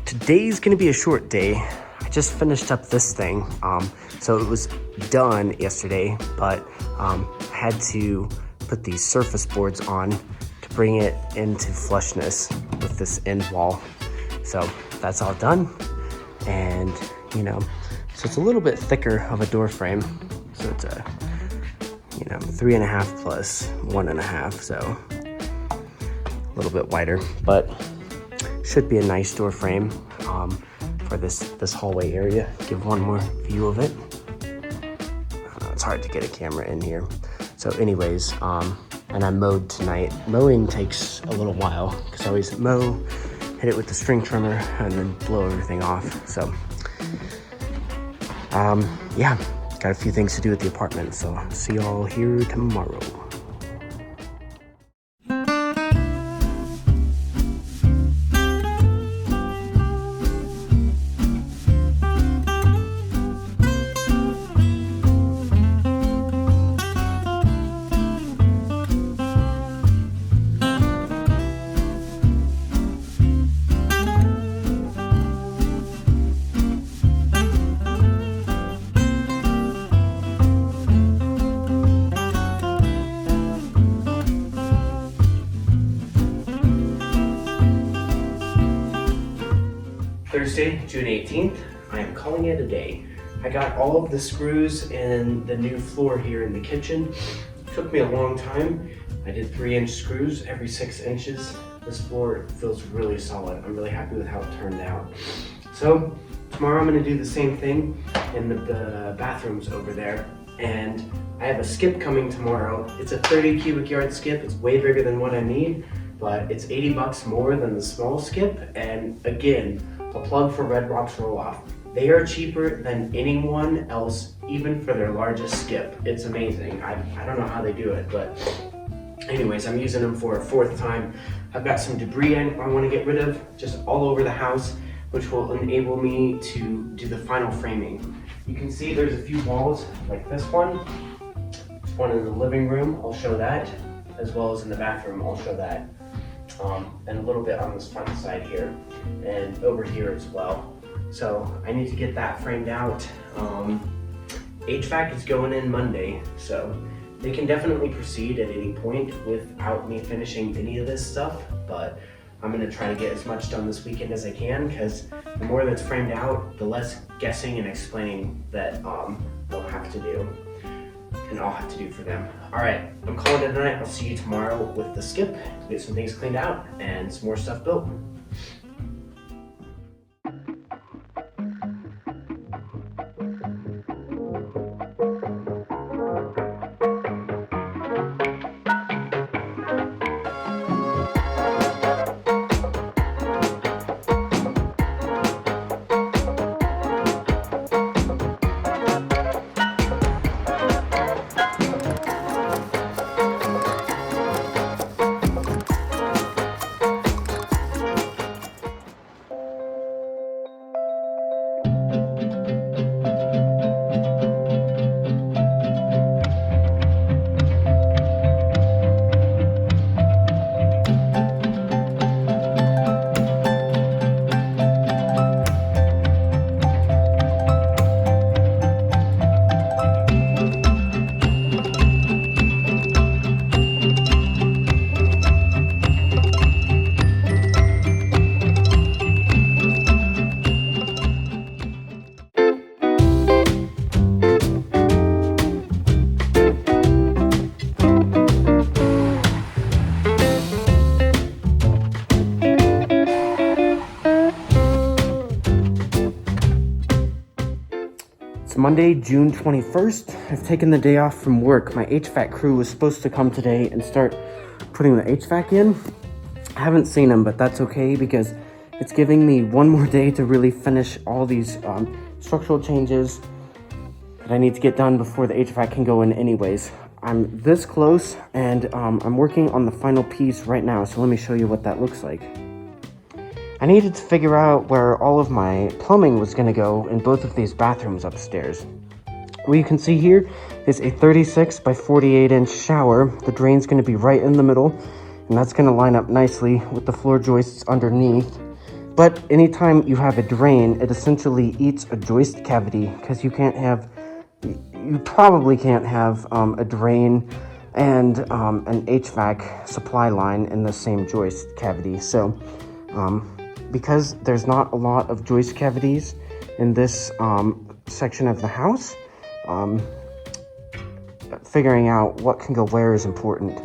today's gonna be a short day. I just finished up this thing. So it was done yesterday, but I had to put these surface boards on to bring it into flushness with this end wall. So that's all done. And so it's a little bit thicker of a door frame. So it's a 3.5 plus 1.5, so a little bit wider, but should be a nice door frame for this hallway area. Give one more view of it. It's hard to get a camera in here. So anyways, and I mowed tonight. Mowing takes a little while because I always mow, hit it with the string trimmer, and then blow everything off. So yeah, got a few things to do at the apartment, so see y'all here tomorrow. Thursday, June 18th, I am calling it a day. I got all of the screws in the new floor here in the kitchen. Took me a long time. I did 3-inch screws every 6 inches. This floor feels really solid. I'm really happy with how it turned out. So tomorrow I'm gonna do the same thing in the bathrooms over there. And I have a skip coming tomorrow. It's a 30 cubic yard skip. It's way bigger than what I need, but it's 80 bucks more than the small skip. And again, a plug for Red Rocks Roll-Off. They are cheaper than anyone else, even for their largest skip. It's amazing. I don't know how they do it, but anyways, I'm using them for a 4th time. I've got some debris I want to get rid of just all over the house, which will enable me to do the final framing. You can see there's a few walls like this one. There's one in the living room, I'll show that, as well as in the bathroom, I'll show that. And a little bit on this front side here and over here as well. So I need to get that framed out. HVAC is going in Monday, so they can definitely proceed at any point without me finishing any of this stuff, but I'm gonna try to get as much done this weekend as I can, because the more that's framed out, the less guessing and explaining that they'll have to do. And I'll have to do for them. All right, I'm calling it a night. I'll see you tomorrow with the skip, get some things cleaned out and some more stuff built. Monday, June 21st. I've taken the day off from work. My HVAC crew was supposed to come today and start putting the HVAC in. I haven't seen them, but that's okay because it's giving me one more day to really finish all these structural changes that I need to get done before the HVAC can go in anyways. I'm this close and I'm working on the final piece right now, so let me show you what that looks like. I needed to figure out where all of my plumbing was going to go in both of these bathrooms upstairs. What you can see here is a 36 by 48 inch shower. The drain's going to be right in the middle, and that's going to line up nicely with the floor joists underneath. But anytime you have a drain, it essentially eats a joist cavity, because you probably can't have a drain and an HVAC supply line in the same joist cavity. So because there's not a lot of joist cavities in this section of the house, figuring out what can go where is important.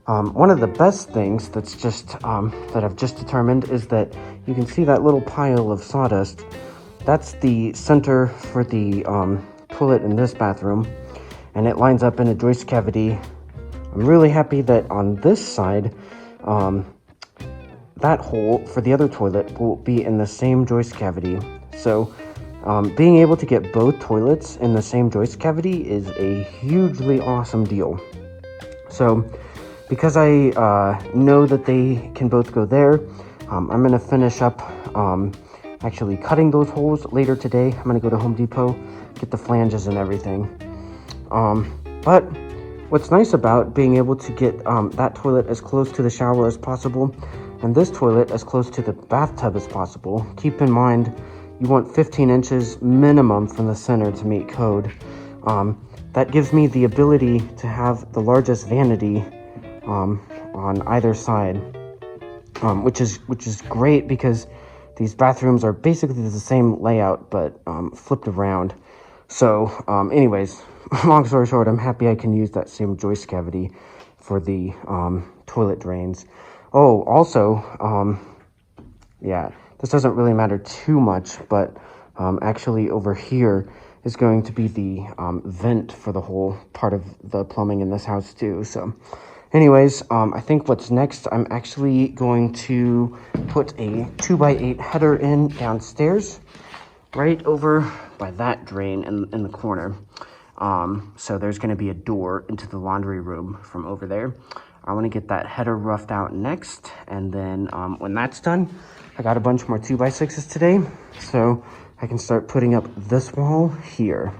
One of the best things that's just that I've just determined is that you can see that little pile of sawdust. That's the center for the toilet in this bathroom, and it lines up in a joist cavity. I'm really happy that on this side, that hole for the other toilet will be in the same joist cavity. So being able to get both toilets in the same joist cavity is a hugely awesome deal. So because I know that they can both go there, I'm going to finish up actually cutting those holes later today. I'm going to go to Home Depot, get the flanges and everything. But what's nice about being able to get that toilet as close to the shower as possible and this toilet as close to the bathtub as possible, keep in mind you want 15 inches minimum from the center to meet code. That gives me the ability to have the largest vanity on either side, which is great because these bathrooms are basically the same layout but flipped around. So anyways, long story short, I'm happy I can use that same joist cavity for the toilet drains. Oh, also, yeah, this doesn't really matter too much, but actually over here is going to be the vent for the whole part of the plumbing in this house too. So anyways, I think what's next, I'm actually going to put a 2x8 header in downstairs, right over by that drain in the corner. So there's going to be a door into the laundry room from over there. I want to get that header roughed out next, and then when that's done, I got a bunch more 2x6s today, so I can start putting up this wall here.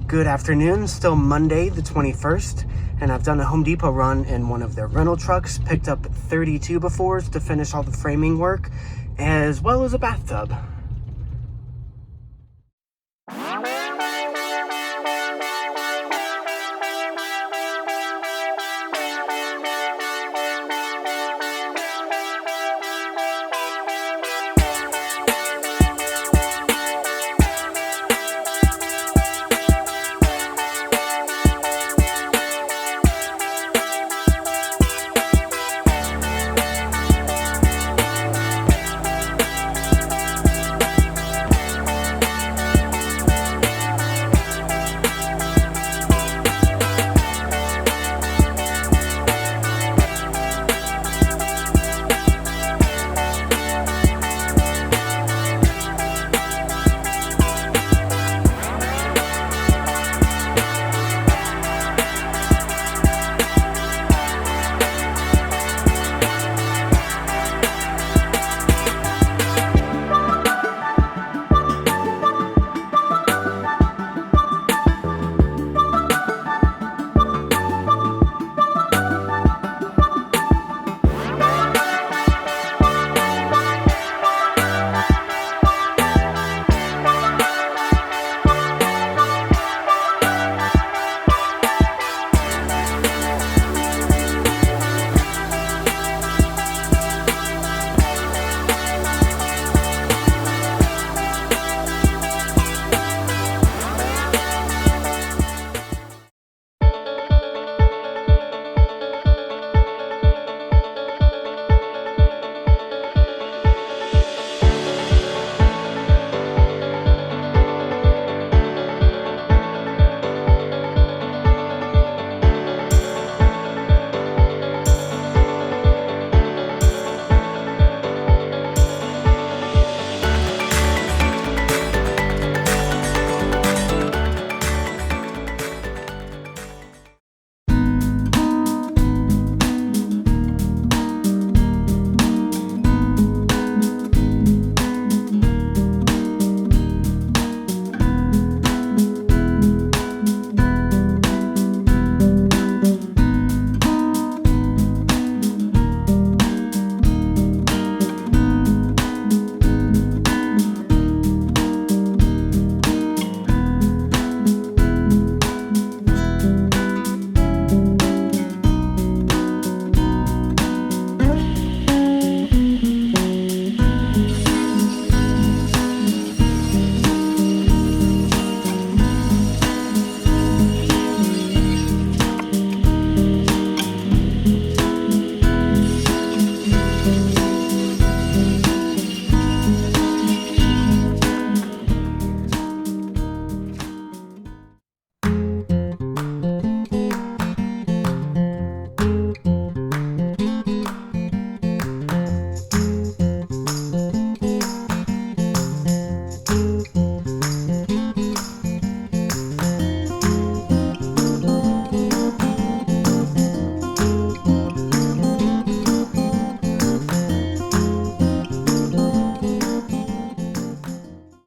Good afternoon, still Monday the 21st, and I've done a Home Depot run in one of their rental trucks, picked up 32 befores to finish all the framing work, as well as a bathtub.